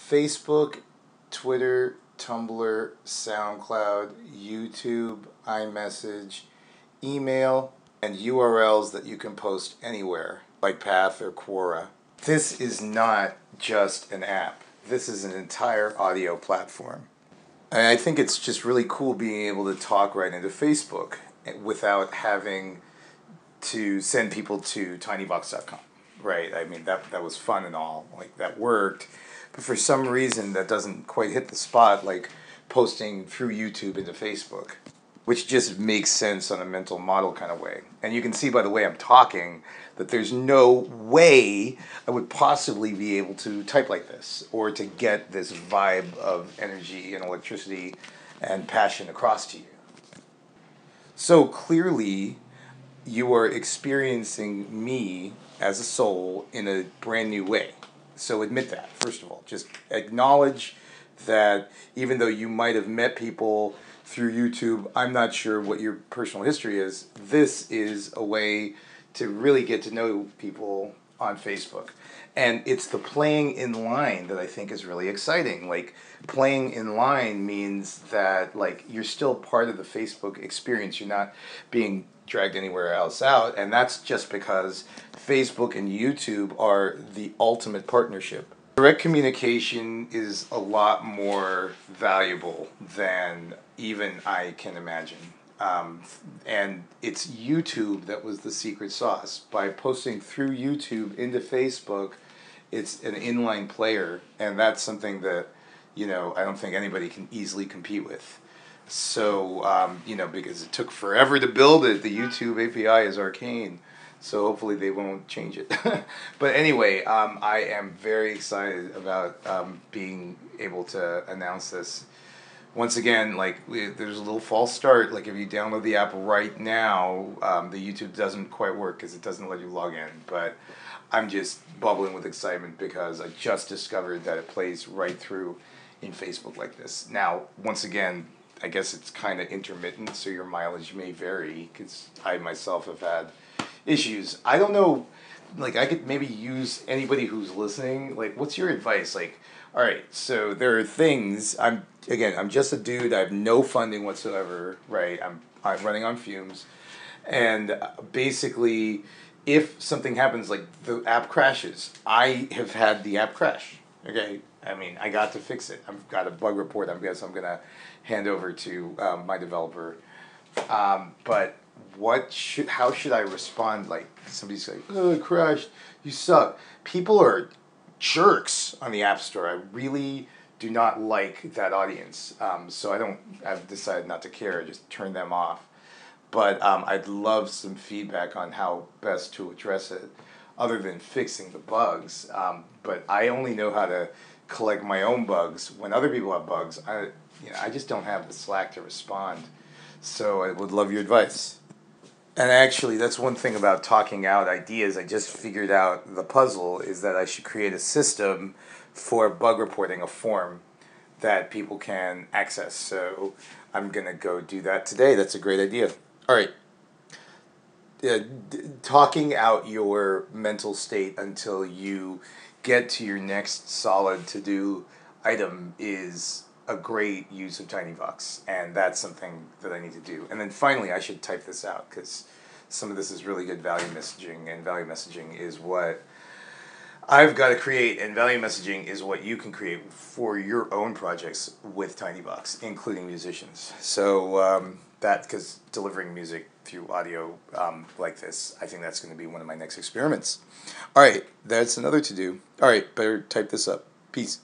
Facebook, Twitter, Tumblr, SoundCloud, YouTube, iMessage, email, and URLs that you can post anywhere, like Path or Quora. This is not just an app. This is an entire audio platform. And I think it's just really cool being able to talk right into Facebook without having to send people to tinyvox.com. Right? I mean, that was fun and all. Like, that worked. But for some reason, that doesn't quite hit the spot like posting through YouTube into Facebook, which just makes sense on a mental model kind of way. And you can see by the way I'm talking that there's no way I would possibly be able to type like this or to get this vibe of energy and electricity and passion across to you. So clearly, you are experiencing me as a soul in a brand new way. So admit that, first of all. Just acknowledge that even though you might have met people through YouTube, I'm not sure what your personal history is. This is a way to really get to know people on Facebook. And it's the playing in line that I think is really exciting. Like, playing in line means that, like, you're still part of the Facebook experience. You're not being dragged anywhere else out, and that's just because Facebook and YouTube are the ultimate partnership. Direct communication is a lot more valuable than even I can imagine. And it's YouTube that was the secret sauce. By posting through YouTube into Facebook, it's an inline player, and that's something that, I don't think anybody can easily compete with. So, because it took forever to build it, the YouTube API is arcane. So hopefully they won't change it. But anyway, I am very excited about being able to announce this. Once again, there's a little false start. Like, if you download the app right now, the YouTube doesn't quite work because it doesn't let you log in. But I'm just bubbling with excitement because I just discovered that it plays right through in Facebook like this. Now, once again, I guess it's kind of intermittent, so your mileage may vary, because I myself have had issues. I don't know, I could maybe use anybody who's listening. What's your advice? All right, so there are things, I'm just a dude, I have no funding whatsoever, right? I'm running on fumes, and basically, if something happens, like the app crashes, I have had the app crash, okay? I mean, I got to fix it. I've got a bug report I'm going to hand over to my developer. But how should I respond? Like, somebody's like, oh, it crashed, you suck. People are jerks on the App Store. I really do not like that audience. So I've decided not to care, just turn them off. But I'd love some feedback on how best to address it, other than fixing the bugs. But I only know how to collect my own bugs. When other people have bugs, I just don't have the slack to respond. So I would love your advice. And actually, that's one thing about talking out ideas. I just figured out the puzzle is that I should create a system for bug reporting, a form that people can access. So I'm going to go do that today. That's a great idea. All right. Talking out your mental state until you get to your next solid to-do item is a great use of tinyvox, and that's something that I need to do. And then finally, I should type this out, because some of this is really good value messaging, and value messaging is what I've got to create, and value messaging is what you can create for your own projects with tinyvox, including musicians. So because delivering music through audio like this, I think that's going to be one of my next experiments. All right, that's another to-do. All right, better type this up. Peace.